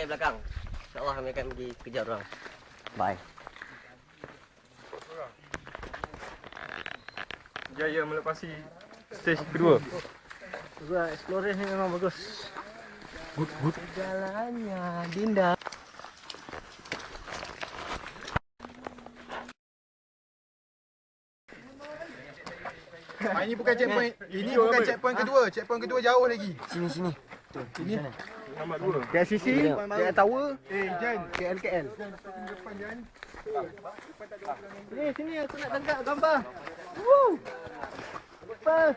tinggal belakang. InsyaAllah kami akan pergi kejar orang. Bye. Jaya melepasi stage kedua. Explorasi ni memang bagus. Good. Jalannya Dinda. Ini bukan checkpoint. Ini bukan checkpoint kedua. Checkpoint kedua jauh lagi. Sini. Ini nombor 2. Dekat sisi, dekat tower. Jan. KL. Depan Jan. Sini aku nak tangkap gambar. Woo! Cepat.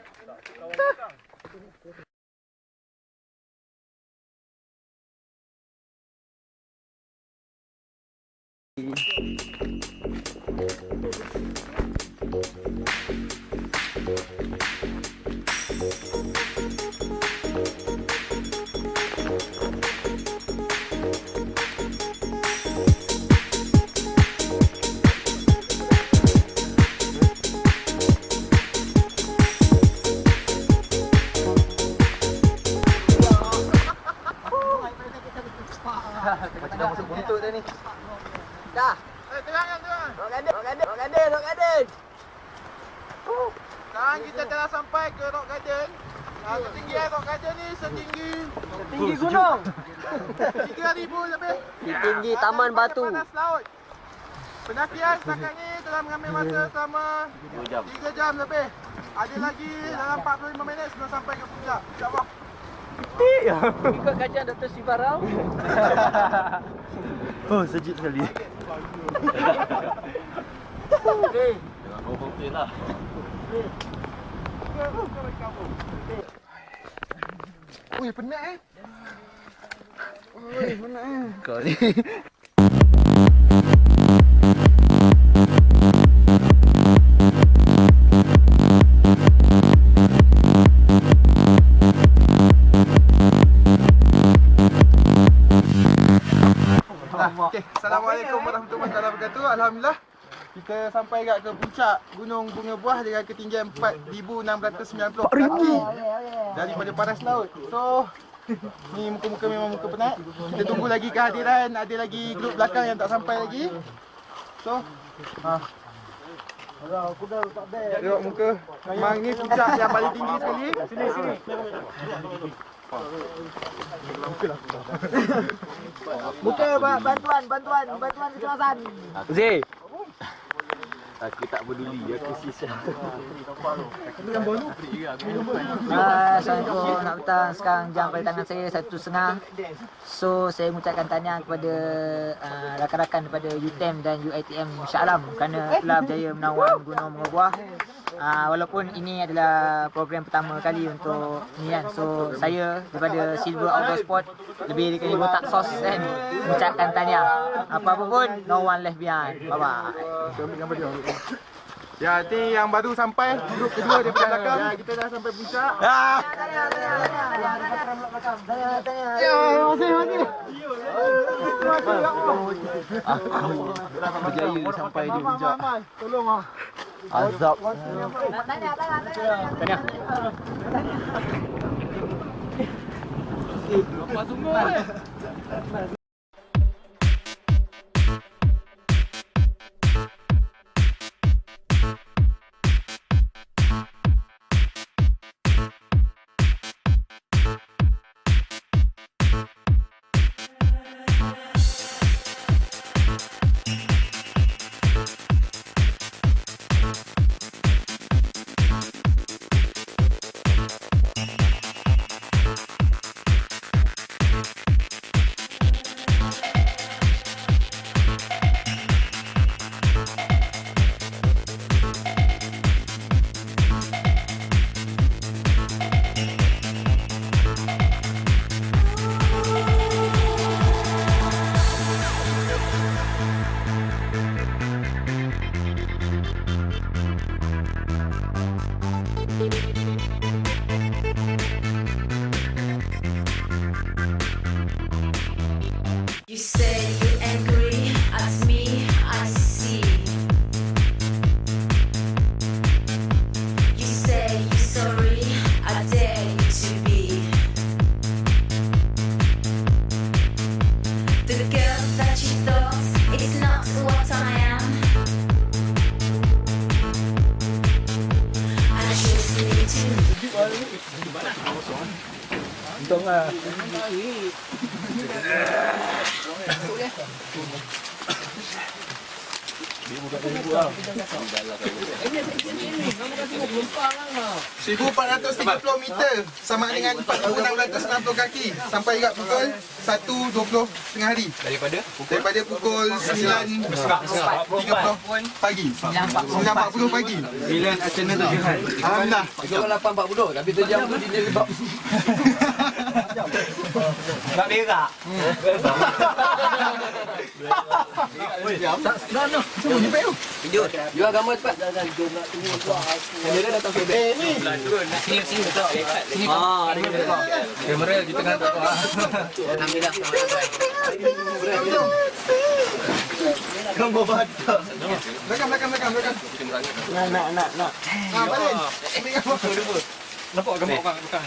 Macam dah masuk buntut dah ni. Dah. Terang. Rock garden. Sekarang kita telah sampai ke Rock Garden. Ketinggian Rock Garden ni setinggi gunung. 3,000 lebih. Tinggi Taman Batu. Panas laut. Pendakian setakat ni telah mengambil masa selama 3 jam lebih. Ada lagi dalam 45 minit sebelum sampai ke puncak. InsyaAllah. Ikut kajian Dr. Sibarau. Oh, sejuk sekali. Jangan ngomong lah. Ui, penat Kau ni. Okay, Assalamualaikum warahmatullahi wabarakatuh. Alhamdulillah kita sampai ke puncak Gunung Bunga Buah dengan ketinggian 4,690 kaki daripada paras laut. So ni muka-muka memang muka penat. Kita tunggu lagi kehadiran, ada lagi grup belakang yang tak sampai lagi. So tengok muka. Memang ni puncak yang paling tinggi sekali. Sini. Muka bantuan kecemasan. Zee. Aku tak peduli, aku sisa. Assalamualaikum, nak petang. Sekarang jam pada tangan saya 1:30. So saya mengucapkan tahniah kepada rakan-rakan daripada UTM dan UiTM Shah Alam kerana telah berjaya menawan Gunung Bunga Buah. Walaupun ini adalah program pertama kali untuk ni kan. So saya daripada Silver Outdoor Sport, lebih dari botak sos kan, mengucapkan tahniah. Apa-apa pun, no one left behind. Bye-bye. Ya, ni yang baru sampai grup kedua daripada belakang. Ya, kita dah sampai puncak. Berjaya sampai di puncak. Tolong ah. Azab. Tanya. Apa tunggu? $1,430 meter sama dengan 4,660 kaki sampai juga pukul 1.20 tengah hari. Daripada pukul 9.30 pagi. 9.40 pagi. Pilihan Arsenal tu Jihan. Alhamdulillah. Jam 8.40 tapi tu jam tu dia sebab Sebab berak. video. Jual gambar cepat. Kamera datang sobek. Sini betul. Kamera di tengah tu. Alhamdulillah. Gambar badak. Belakang. Nak. Balik. Ambil gambar. Nampak gambar orang belakang.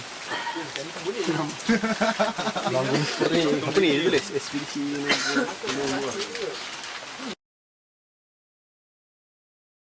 Apa ni tulis? SPC ni.